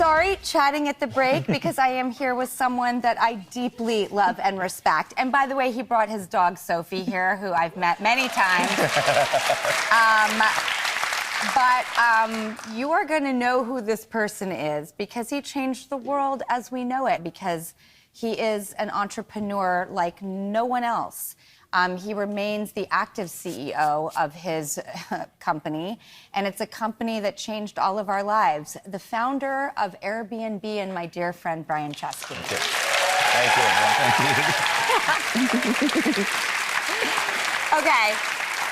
sorry, chatting at the break, because I am here with someone that I deeply love and respect. And by the way, he brought his dog, Sophie, here, who I've met many times. But you are going to know who this person is, because he changed the world as we know it, because he is an entrepreneur like no one else. He remains the active CEO of his company, and it's a company that changed all of our lives. The founder of Airbnb and my dear friend, Brian Chesky. Thank you. Okay.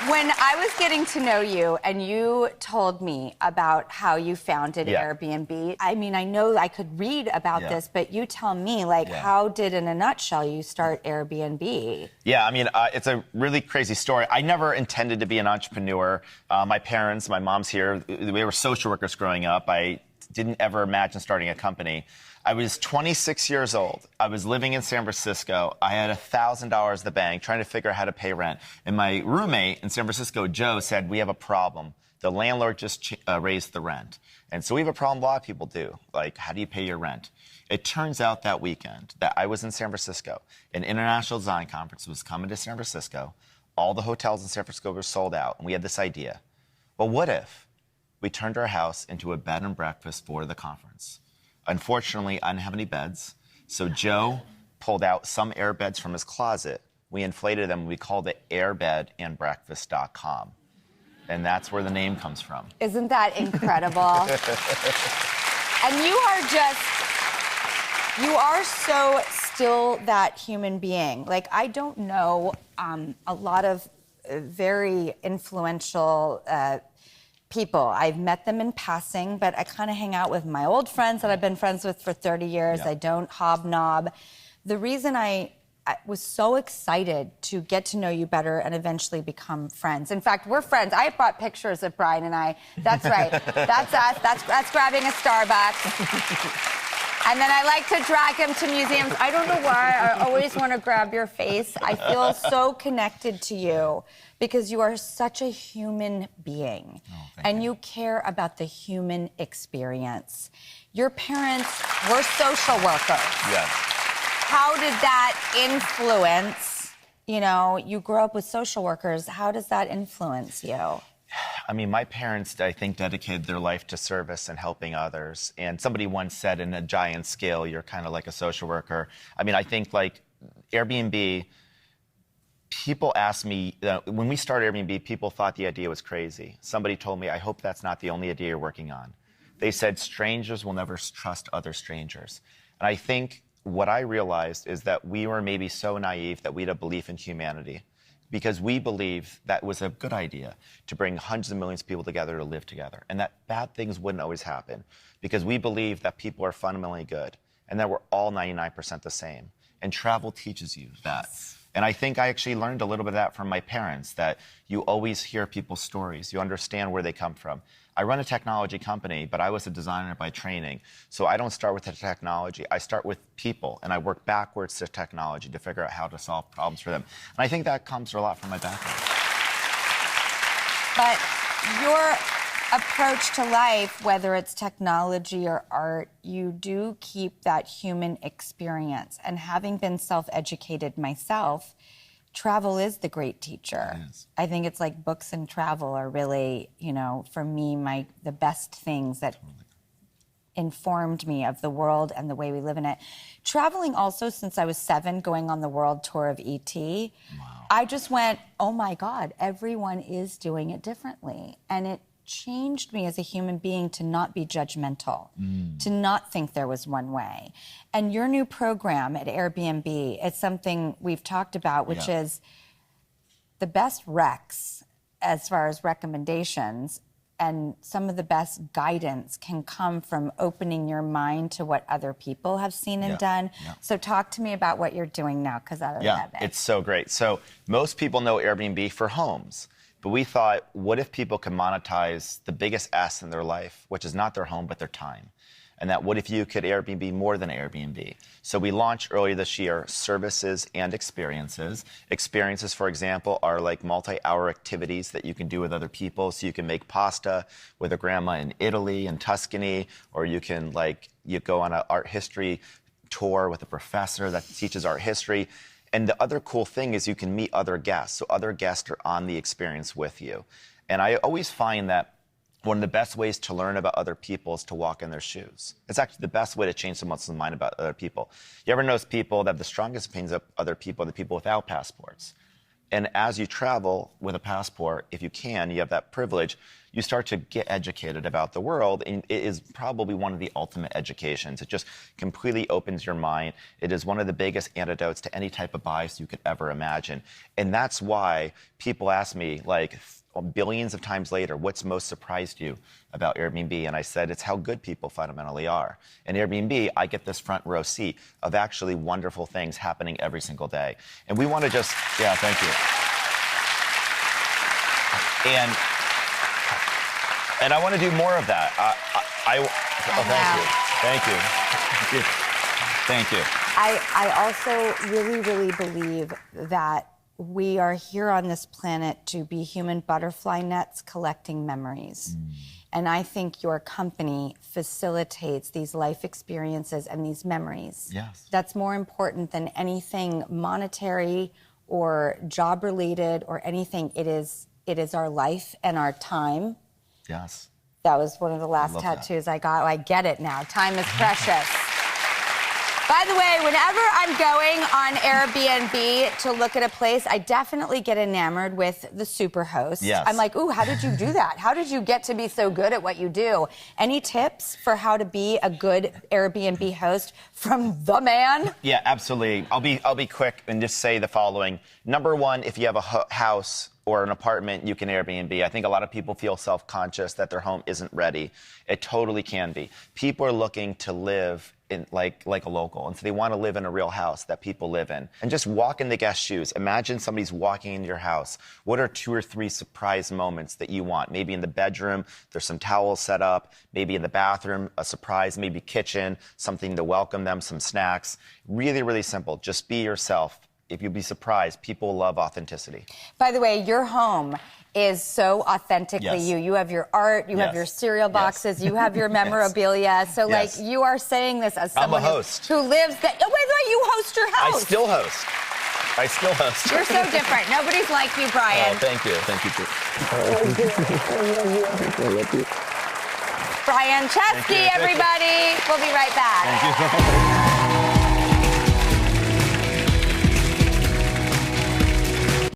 When I was getting to know you and you told me about how you founded Airbnb, I mean, I know I could read about this, but you tell me, like, how did, in a nutshell, you start Airbnb? Yeah, I mean, it's a really crazy story. I never intended to be an entrepreneur. My parents, my mom's here, we were social workers growing up. I didn't ever imagine starting a company. I was 26 years old. I was living in San Francisco. I had $1,000 in the bank trying to figure out how to pay rent. And my roommate in San Francisco, Joe, said, we have a problem. The landlord just raised the rent. And so we have a problem a lot of people do. Like, how do you pay your rent? It turns out that weekend that I was in San Francisco, an international design conference was coming to San Francisco. All the hotels in San Francisco were sold out. And we had this idea. Well, what if we turned our house into a bed and breakfast for the conference? Unfortunately, I didn't have any beds, so Joe pulled out some air beds from his closet. We inflated them. We called it airbedandbreakfast.com. And that's where the name comes from. Isn't that incredible? And you are so still that human being. Like, I don't know a lot of very influential people. I've met them in passing, but I kind of hang out with my old friends that I've been friends with for 30 years. I don't hobnob. The reason I was so excited to get to know you better and eventually become friends. In fact, we're friends. I brought pictures of Brian and I. That's right. That's us. That's grabbing a Starbucks. And then I like to drag him to museums. I don't know why. I always want to grab your face. I feel so connected to you because you are such a human being. And you care about the human experience. Your parents were social workers. Yes. How did that influence, you grew up with social workers. How does that influence you? I mean, my parents, I think, dedicated their life to service and helping others. And somebody once said, in a giant scale, you're kind of like a social worker. I mean, I think, like, Airbnb, people ask me, when we started Airbnb, people thought the idea was crazy. Somebody told me, I hope that's not the only idea you're working on. They said, strangers will never trust other strangers. And I think what I realized is that we were maybe so naive that we had a belief in humanity, because we believed that was a good idea to bring hundreds of millions of people together to live together, and that bad things wouldn't always happen, because we believe that people are fundamentally good and that we're all 99% the same. And travel teaches you that. And I think I actually learned a little bit of that from my parents, that you always hear people's stories. You understand where they come from. I run a technology company, but I was a designer by training. So I don't start with the technology. I start with people, and I work backwards to technology to figure out how to solve problems for them. And I think that comes a lot from my background. But your approach to life, whether it's technology or art, you do keep that human experience. And having been self-educated myself, travel is the great teacher. I think it's like books and travel are really, for me, the best things that informed me of the world and the way we live in it. Traveling also, since I was 7, going on the world tour of E.T., I just went, oh my God, everyone is doing it differently. And it changed me as a human being to not be judgmental, to not think there was one way. And your new program at Airbnb, it's something we've talked about, which is the best recs as far as recommendations, and some of the best guidance can come from opening your mind to what other people have seen and done. So talk to me about what you're doing now, because I love it. It's so great. So most people know Airbnb for homes. But we thought, what if people could monetize the biggest asset in their life, which is not their home, but their time? and that what if you could Airbnb more than Airbnb? So we launched earlier this year services and experiences. Experiences, for example, are like multi-hour activities that you can do with other people. So you can make pasta with a grandma in Italy and Tuscany, or you can you go on an art history tour with a professor that teaches art history. And the other cool thing is you can meet other guests. So other guests are on the experience with you. And I always find that one of the best ways to learn about other people is to walk in their shoes. It's actually the best way to change someone's mind about other people. You ever notice people that have the strongest opinions of other people are the people without passports? And as you travel with a passport, if you can, you have that privilege, you start to get educated about the world, and it is probably one of the ultimate educations. It just completely opens your mind. It is one of the biggest antidotes to any type of bias you could ever imagine. And that's why people ask me, billions of times later, what's most surprised you about Airbnb? And I said, it's how good people fundamentally are. In Airbnb, I get this front row seat of actually wonderful things happening every single day. And we want to just, yeah, thank you. And I want to do more of that. Thank you. I also really, really believe that we are here on this planet to be human butterfly nets collecting memories. And I think your company facilitates these life experiences and these memories. Yes. That's more important than anything monetary or job related or anything. It is our life and our time. Yes. That was one of the last tattoos I got. I get it now. Time is precious. By the way, whenever I'm going on Airbnb to look at a place, I definitely get enamored with the superhost. Yes. I'm like, ooh, how did you do that? How did you get to be so good at what you do? Any tips for how to be a good Airbnb host from the man? Yeah, absolutely. I'll be quick and just say the following. Number one, if you have a house or an apartment, you can Airbnb. I think a lot of people feel self-conscious that their home isn't ready. It totally can be. People are looking to live in like a local, and so they want to live in a real house that people live in. And just walk in the guest shoes. Imagine somebody's walking into your house. What are 2 or 3 surprise moments that you want? Maybe in the bedroom, there's some towels set up. Maybe in the bathroom, a surprise. Maybe kitchen, something to welcome them, some snacks. Really, really simple. Just be yourself. If you'd be surprised, people love authenticity. By the way, your home is so authentically you. You have your art, you have your cereal boxes, you have your memorabilia. So, you are saying this as someone who lives that. Oh, by the way, you host your house. I still host. You're so different. Nobody's like you, Brian. Oh, thank you. Thank you, Drew. Brian Chesky, everybody. We'll be right back. Thank you.